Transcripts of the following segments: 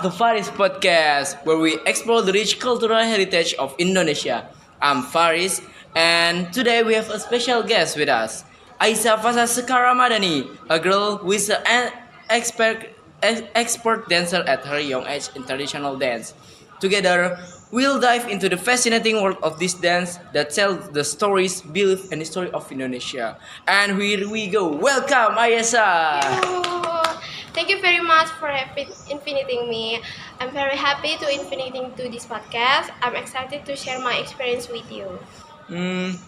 to Faris Podcast, where we explore the rich cultural heritage of Indonesia. I'm Faris, and today we have a special guest with us, Aisyah Fasa Sekar Ramadhani, a girl who is an expert dancer at her young age in traditional dance. Together, we'll dive into the fascinating world of this dance that tells the stories, belief, and history of Indonesia. And here we go. Welcome, Aisyah. Yo, thank you very much for inviting me. I'm very happy to inviting to this podcast. I'm excited to share my experience with you.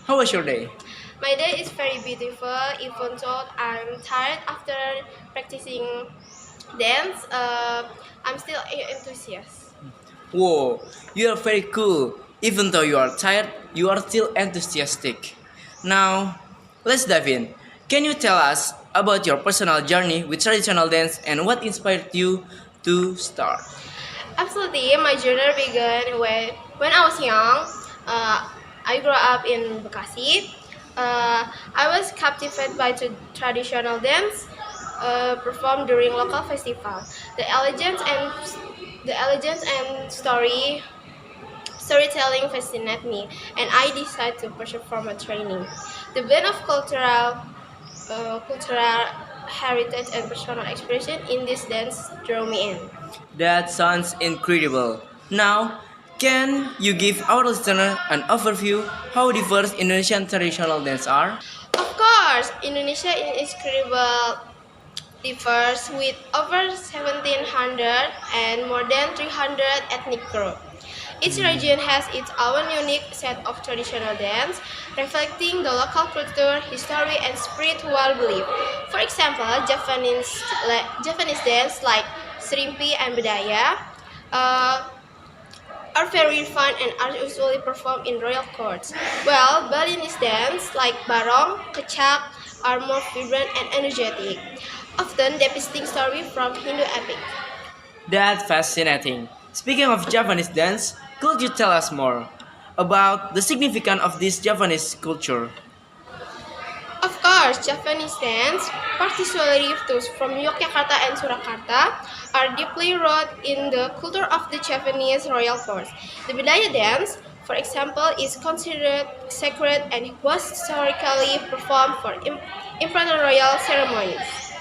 How was your day? My day is very beautiful, even though I'm tired after practicing dance. I'm still enthusiastic. Whoa, you are very cool. Even though you are tired, you are still enthusiastic. Now, let's dive in. Can you tell us about your personal journey with traditional dance and what inspired you to start? Absolutely, my journey began when I was young. I grew up in Bekasi. I was captivated by traditional dance performed during local festival. The elegance and storytelling fascinate me, and I decided to pursue formal training. The blend of cultural heritage and personal expression in this dance drew me in. That sounds incredible. Now, can you give our listener an overview how diverse Indonesian traditional dance are? Of course, Indonesia is incredible diverse with over 1,700 and more than 300 ethnic groups. Each region has its own unique set of traditional dance, reflecting the local culture, history, and spiritual belief. For example, Japanese dance like Srimpi and Budaya uh, are very fun and are usually performed in royal courts, while Balinese dance like Barong, Kecak are more vibrant and energetic, often depicting stories from Hindu epic. That's fascinating. Speaking of Japanese dance, could you tell us more about the significance of this Japanese culture? Of course, Japanese dance, particularly those from Yogyakarta and Surakarta, are deeply rooted in the culture of the Japanese royal court. The Budaya dance, for example, is considered sacred and was historically performed for important royal ceremonies.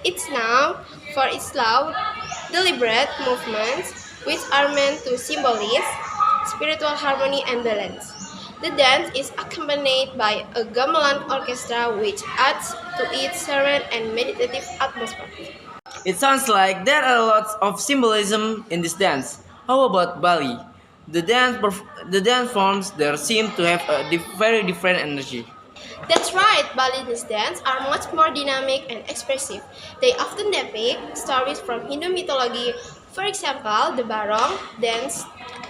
It's known for its loud, deliberate movements, which are meant to symbolize spiritual harmony and balance. The dance is accompanied by a gamelan orchestra which adds to its serene and meditative atmosphere. It sounds like there are lots of symbolism in this dance. How about Bali? The dance forms there seem to have a very different energy. That's right, Balinese dance are much more dynamic and expressive. They often depict stories from Hindu mythology. For example, the Barong dance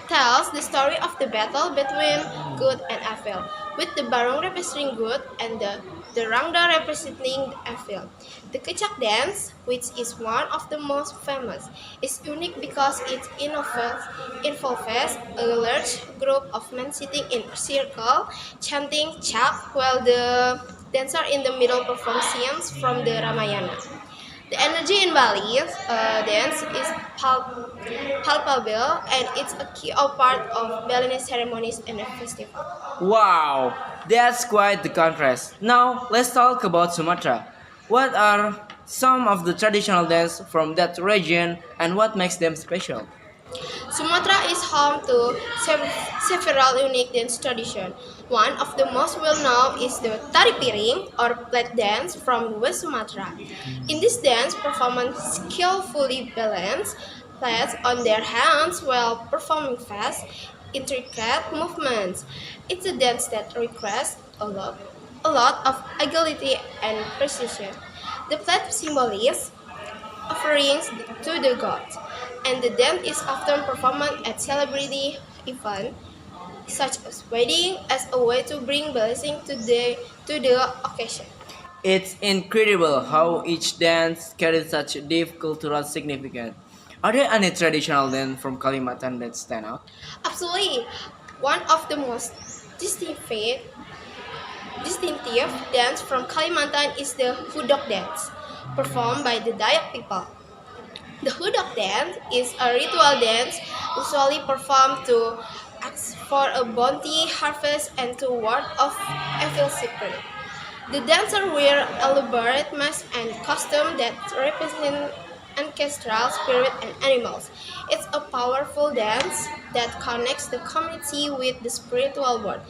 tells the story of the battle between good and evil, with the Barong representing good and the Rangda representing evil. The Kecak dance, which is one of the most famous, is unique because it involves a large group of men sitting in a circle, chanting Chak, while the dancer in the middle performs scenes from the Ramayana. The energy in Bali dance is palpable and it's a key part of Balinese ceremonies and a festival. Wow, that's quite the contrast. Now, let's talk about Sumatra. What are some of the traditional dance from that region and what makes them special? Sumatra is home to several unique dance traditions. One of the most well-known is the tari piring or plate dance from West Sumatra. In this dance, performers skillfully balance plates on their hands while performing fast, intricate movements. It's a dance that requires a lot of agility and precision. The plate symbolizes offerings to the gods, and the dance is often performed at celebrity events such as wedding as a way to bring blessing to the occasion. It's incredible how each dance carries such deep cultural significance. Are there any traditional dance from Kalimantan that stand out? Absolutely, one of the most distinctive distinctive dance from Kalimantan is the Hudok dance, performed by the Dayak people. The Hudok dance is a ritual dance usually performed to ask for a bounty harvest and to ward off evil spirit. The dancers wear elaborate masks and costumes that represent ancestral spirit and animals. It's a powerful dance that connects the community with the spiritual world,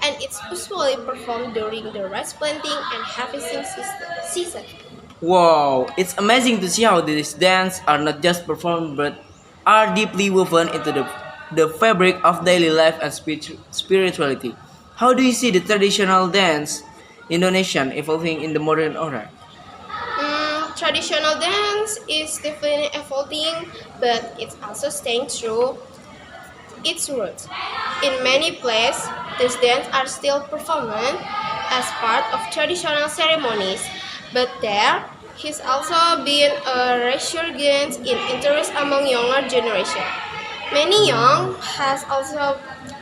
and it's usually performed during the rice planting and harvesting season. Wow, it's amazing to see how these dances are not just performed but are deeply woven into the fabric of daily life and spirituality. How do you see the traditional dance Indonesian evolving in the modern era? Traditional dance is definitely evolving, but it's also staying true its roots. In many places, these dances are still performed as part of traditional ceremonies, but there has also been a resurgence in interest among younger generation. Many young has also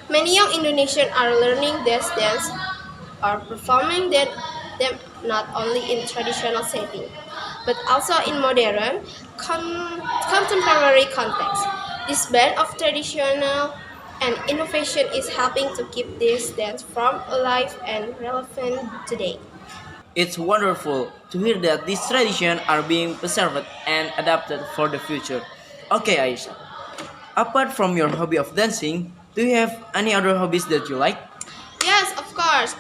many young Indonesians are learning this dance or performing them not only in traditional setting, but also in modern, contemporary context. This blend of traditional and innovation is helping to keep this dance form alive and relevant today. It's wonderful to hear that these traditions are being preserved and adapted for the future. Okay, Aisha. Apart from your hobby of dancing, do you have any other hobbies that you like? Yes, of course.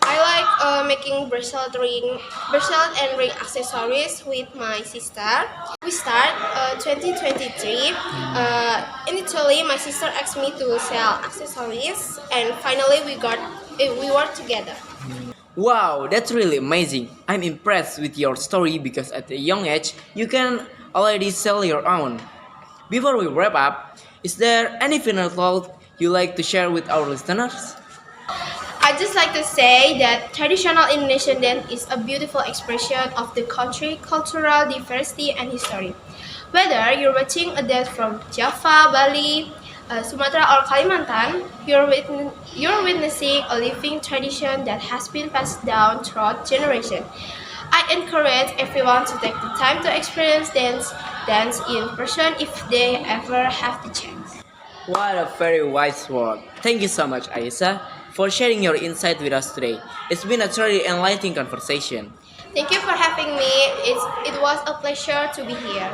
I like making bracelet and ring accessories with my sister. We start 2023. Initially, my sister asked me to sell accessories, and finally we work together. Wow, that's really amazing. I'm impressed with your story because at a young age, you can already sell your own. Before we wrap up, is there any final thought you like to share with our listeners? I just like to say that traditional Indonesian dance is a beautiful expression of the country, cultural diversity, and history. Whether you're watching a dance from Java, Bali, Sumatra, or Kalimantan, you're witnessing a living tradition that has been passed down throughout generations. I encourage everyone to take the time to experience dance in person if they ever have the chance. What a very wise word. Thank you so much, Aisa, for sharing your insight with us today. It's been a truly enlightening conversation. Thank you for having me. It was a pleasure to be here.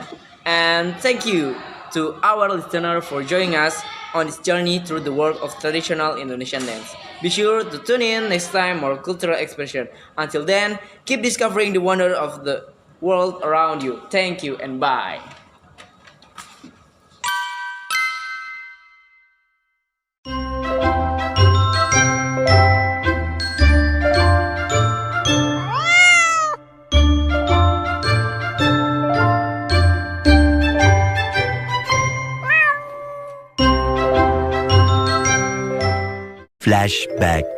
And thank you to our listener for joining us on this journey through the world of traditional Indonesian dance. Be sure to tune in next time for cultural expression. Until then, keep discovering the wonder of the world around you. Thank you and bye. Flashback.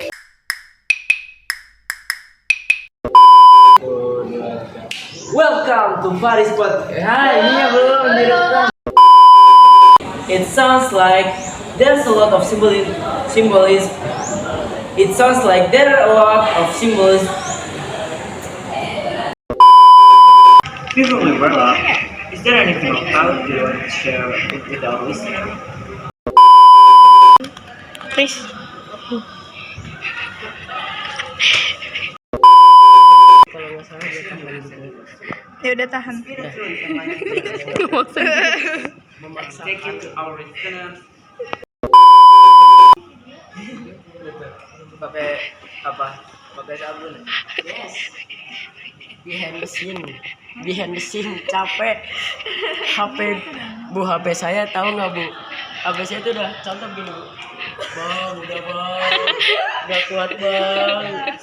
Welcome to Paris Podcast. Hi, ini belum direkam. It sounds like there's a lot of symbolism. It sounds like there are a lot of symbols. Before we wrap up, is there anything else you want to share with our listeners? Please. Ya udah tahan. Thank you to our listeners. Pakai apa? Pakai sabun. Yes. Behind the scene capek. HP saya tahu nggak Bu? HP saya itu udah contoh gini Bu. Bang, udah kuat bang.